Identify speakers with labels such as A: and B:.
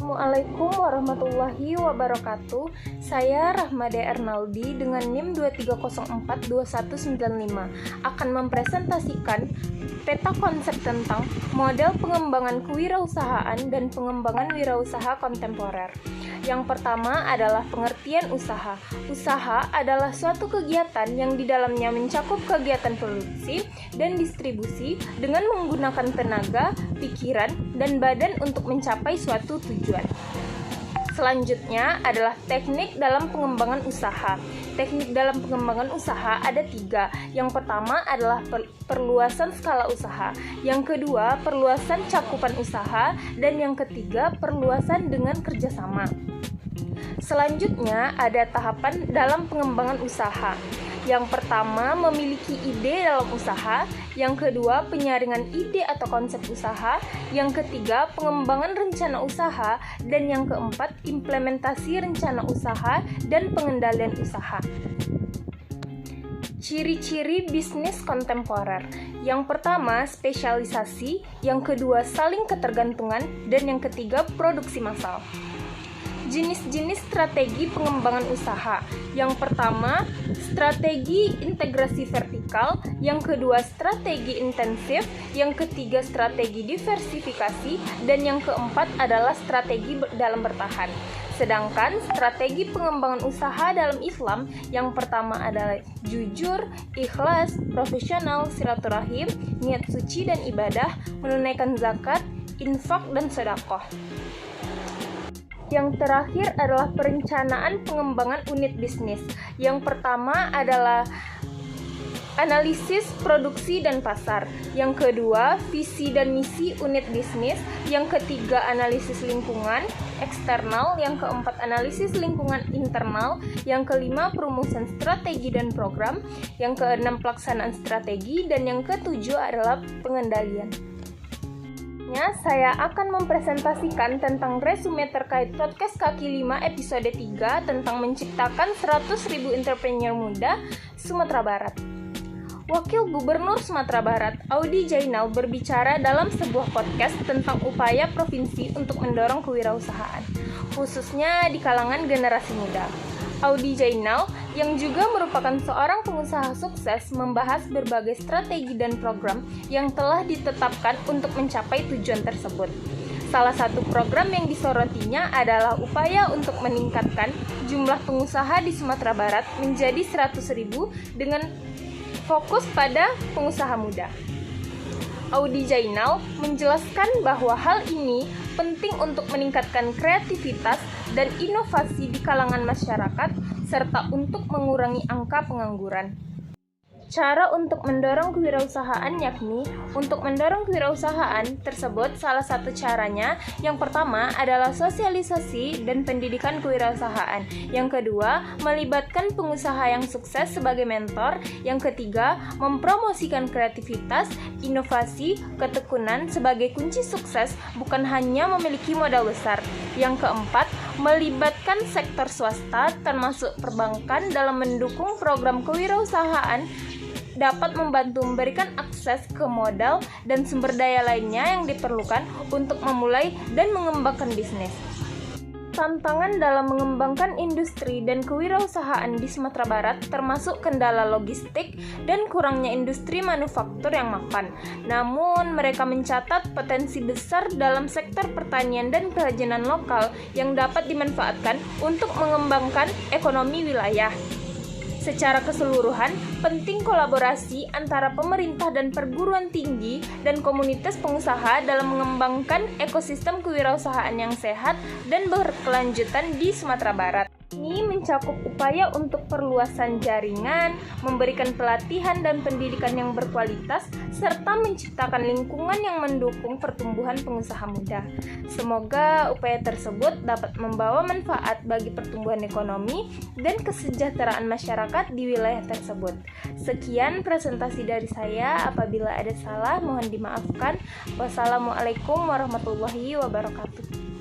A: Assalamualaikum warahmatullahi wabarakatuh. Saya Rahmade Ernaldi dengan NIM 23042195 akan mempresentasikan peta konsep tentang model pengembangan kewirausahaan dan pengembangan wirausaha kontemporer. Yang pertama adalah pengertian usaha. Usaha adalah suatu kegiatan yang di dalamnya mencakup kegiatan produksi dan distribusi dengan menggunakan tenaga, pikiran, dan badan untuk mencapai suatu tujuan. Selanjutnya adalah teknik dalam pengembangan usaha. Teknik dalam pengembangan usaha ada 3. Yang pertama adalah perluasan skala usaha. Yang kedua, perluasan cakupan usaha. Dan yang ketiga, perluasan dengan kerjasama. Selanjutnya ada tahapan dalam pengembangan usaha. Yang pertama, memiliki ide dalam usaha. Yang kedua, penyaringan ide atau konsep usaha. Yang ketiga, pengembangan rencana usaha. Dan yang keempat, implementasi rencana usaha dan pengendalian usaha. Ciri-ciri bisnis kontemporer. Yang pertama, spesialisasi. Yang kedua, saling ketergantungan. Dan yang ketiga, produksi massal. Jenis-jenis strategi pengembangan usaha. Yang pertama, strategi integrasi vertikal. Yang kedua, strategi intensif. Yang ketiga, strategi diversifikasi. Dan yang keempat adalah strategi dalam bertahan. Sedangkan strategi pengembangan usaha dalam Islam yang pertama adalah jujur, ikhlas, profesional, silaturahim, niat suci dan ibadah, menunaikan zakat, infak dan sedekah. Yang terakhir adalah perencanaan pengembangan unit bisnis. Yang pertama adalah analisis produksi dan pasar. Yang kedua, visi dan misi unit bisnis. Yang ketiga, analisis lingkungan eksternal. Yang keempat, analisis lingkungan internal. Yang kelima, perumusan strategi dan program. Yang keenam, pelaksanaan strategi. Dan yang ketujuh adalah pengendalian. Saya akan mempresentasikan tentang resume terkait podcast kaki 5 episode 3 tentang menciptakan 100.000 entrepreneur muda Sumatera Barat. Wakil Gubernur Sumatera Barat, Audy Jainal, berbicara dalam sebuah podcast tentang upaya provinsi untuk mendorong kewirausahaan, khususnya di kalangan generasi muda. Audy Jainal, yang juga merupakan seorang pengusaha sukses, membahas berbagai strategi dan program yang telah ditetapkan untuk mencapai tujuan tersebut. Salah satu program yang disorotinya adalah upaya untuk meningkatkan jumlah pengusaha di Sumatera Barat menjadi 100.000 dengan fokus pada pengusaha muda. Audy Jainal menjelaskan bahwa hal ini penting untuk meningkatkan kreativitas dan inovasi di kalangan masyarakat serta untuk mengurangi angka pengangguran. Cara untuk mendorong kewirausahaan yakni untuk mendorong kewirausahaan tersebut salah satu caranya yang pertama adalah sosialisasi dan pendidikan kewirausahaan. Yang kedua, melibatkan pengusaha yang sukses sebagai mentor. Yang ketiga, mempromosikan kreativitas, inovasi, ketekunan sebagai kunci sukses bukan hanya memiliki modal besar. Yang keempat, melibatkan sektor swasta termasuk perbankan dalam mendukung program kewirausahaan dapat membantu memberikan akses ke modal dan sumber daya lainnya yang diperlukan untuk memulai dan mengembangkan bisnis. Tantangan dalam mengembangkan industri dan kewirausahaan di Sumatera Barat termasuk kendala logistik dan kurangnya industri manufaktur yang mapan. Namun, mereka mencatat potensi besar dalam sektor pertanian dan kerajinan lokal yang dapat dimanfaatkan untuk mengembangkan ekonomi wilayah. Secara keseluruhan, penting kolaborasi antara pemerintah dan perguruan tinggi dan komunitas pengusaha dalam mengembangkan ekosistem kewirausahaan yang sehat dan berkelanjutan di Sumatera Barat. Ini mencakup upaya untuk perluasan jaringan, memberikan pelatihan dan pendidikan yang berkualitas, serta menciptakan lingkungan yang mendukung pertumbuhan pengusaha muda. Semoga upaya tersebut dapat membawa manfaat bagi pertumbuhan ekonomi dan kesejahteraan masyarakat di wilayah tersebut. Sekian presentasi dari saya, apabila ada salah mohon dimaafkan. Wassalamualaikum warahmatullahi wabarakatuh.